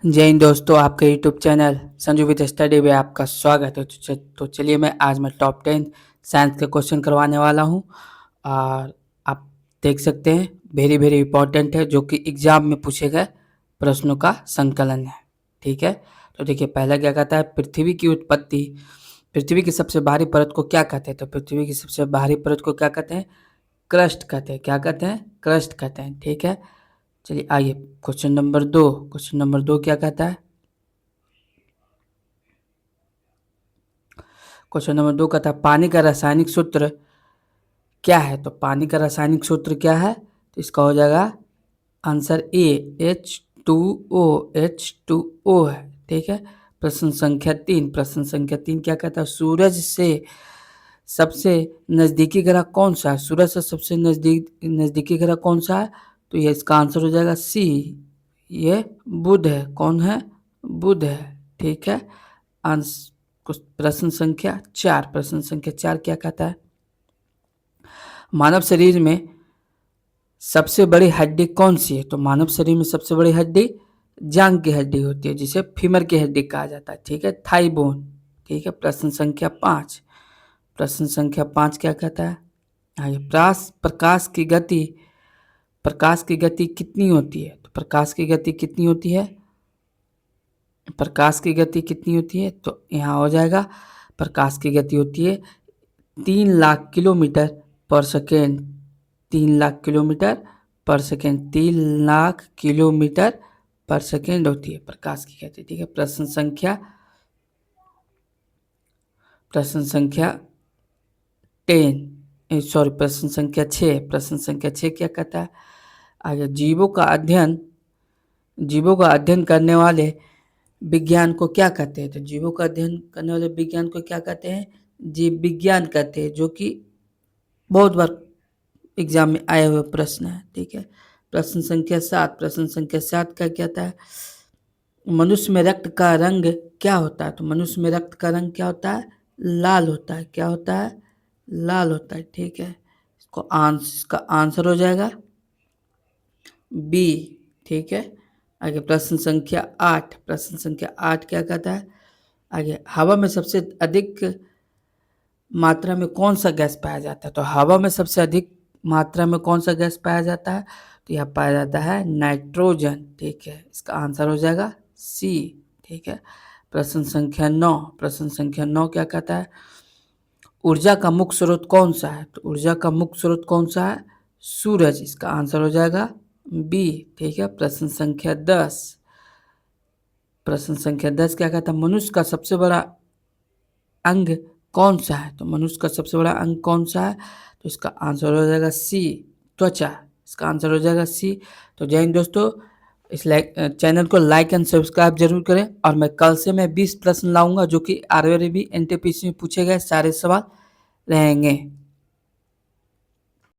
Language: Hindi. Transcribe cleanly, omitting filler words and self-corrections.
जय हिंद दोस्तों, आपके YouTube channel Sanju with study में आपका स्वागत है। तो चलिए मैं आज टॉप 10 साइंस के क्वेश्चन करवाने वाला हूं और आप देख सकते हैं वेरी वेरी इंपॉर्टेंट है, जो कि एग्जाम में पूछे गए प्रश्नों का संकलन है। ठीक है, तो देखिए पहला क्या कहता है, पृथ्वी की उत्पत्ति। पृथ्वी की सबसे बाहरी परत को क्या कहते हैं? तो पृथ्वी की सबसे बाहरी परत को क्या कहते हैं? क्रस्ट कहते हैं। क्या कहते हैं? क्रस्ट कहते हैं। ठीक है, चलिए आइए क्वेश्चन नंबर 2। क्वेश्चन नंबर 2 क्या कहता है? क्वेश्चन नंबर 2 कहता है पानी का रासायनिक सूत्र क्या है? तो पानी का रासायनिक सूत्र क्या है? तो इसका हो जाएगा आंसर ए, H2O। H2O है। ठीक है, प्रश्न संख्या 3। प्रश्न संख्या 3 क्या कहता है? सूरज से सबसे नजदीकी ग्रह कौन सा है? सूरज से सबसे नजदीकी ग्रह कौन सा है? तो ये इसका आंसर हो जाएगा सी, ये बुध है। कौन है? बुध है। ठीक है, प्रश्न संख्या 4। प्रश्न संख्या 4 क्या कहता है? मानव शरीर में सबसे बड़ी हड्डी कौन सी है? तो मानव शरीर में सबसे बड़ी हड्डी जांघ की हड्डी होती है, जिसे फीमर की हड्डी कहा जाता है। ठीक है, थाई बोन। ठीक है, प्रश्न संख्या 5। प्रश्न संख्या 5 क्या कहता है? आइए, प्रकाश की गति कितनी होती है? तो प्रकाश की गति कितनी होती है? प्रकाश की गति कितनी होती है? तो यहाँ हो जाएगा प्रकाश की गति होती है 3 लाख किलोमीटर पर सेकेंड। 3 लाख किलोमीटर पर सेकेंड। 3 लाख किलोमीटर पर सेकेंड होती है प्रकाश की गति। ठीक है, प्रश्न संख्या 6। प्रश्न संख्या 6 क्या कहता है? आगे, जीवों का अध्ययन करने वाले विज्ञान को क्या कहते हैं? तो जीवों का अध्ययन करने वाले विज्ञान को क्या कहते हैं? जीव विज्ञान कहते हैं, जो कि बहुत बार एग्जाम में आए हुए प्रश्न है। ठीक है, प्रश्न संख्या 7। प्रश्न संख्या 7 का कहता है मनुष्य में रक्त का रंग क्या होता है? तो मनुष्य में रक्त का रंग क्या होता है? लाल होता है। क्या होता है? लाल होता है। ठीक है, इसका आंसर हो जाएगा बी। ठीक है, आगे प्रश्न संख्या 8। प्रश्न संख्या 8 क्या कहता है? आगे, हवा में सबसे अधिक मात्रा में कौन सा गैस पाया जाता है? तो हवा में सबसे अधिक मात्रा में कौन सा गैस पाया जाता है? तो यह पाया जाता है नाइट्रोजन। ठीक है, इसका आंसर हो जाएगा सी। ठीक है, प्रश्न संख्या 9। प्रश्न संख्या 9 क्या कहता है? ऊर्जा का मुख्य स्रोत कौन सा है? तो ऊर्जा का मुख्य स्रोत कौन सा है? सूरज। इसका आंसर हो जाएगा बी। ठीक है, प्रश्न संख्या 10। प्रश्न संख्या 10 क्या कहता है? मनुष्य का सबसे बड़ा अंग कौन सा है? तो मनुष्य का सबसे बड़ा अंग कौन सा है? तो इसका आंसर हो जाएगा सी, त्वचा। इसका आंसर हो जाएगा सी। तो जय हिंद दोस्तों, इस चैनल को लाइक एंड सब्सक्राइब जरूर करें। और मैं कल से 20 प्रश्न लाऊंगा, जो कि आरआरबी एनटीपीसी में पूछे गए सारे सवाल रहेंगे।